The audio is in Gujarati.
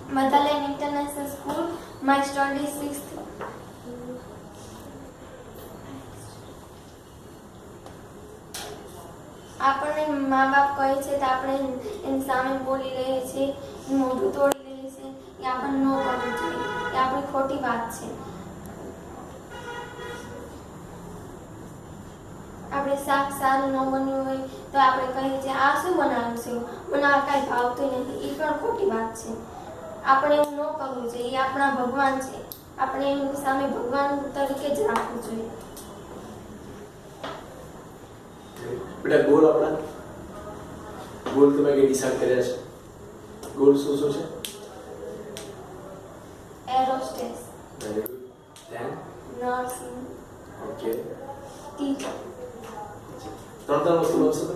Motherland International School. My study 6th. આપણે મા બાપ કહે છે તો આપણે એની સામે બોલી લઈએ છીએ, મોઢું તોડી લઈએ છીએ, એ આપણને ન કરવું જોઈએ, એ આપણી ખોટી વાત છે. આપણે શાક સારું ન બન્યું હોય તો આપણે કહીએ છીએ આ શું બનાવ્યું છે, મને આ કાંઈ ભાવતું નથી, એ પણ ખોટી વાત છે. આપણે એવું ન કરવું જોઈએ, એ આપણા ભગવાન છે, આપણે એમની સામે ભગવાન તરીકે જ રાખવું જોઈએ. બેટા ગોલ આપણા ગોલ તમે કઈ ડિસાઈડ કર્યા છે? ગોલ શું શું છે? Air hostess, very good. Then nursing, okay, teacher. ત્રણ વસ્તુ બનશે તો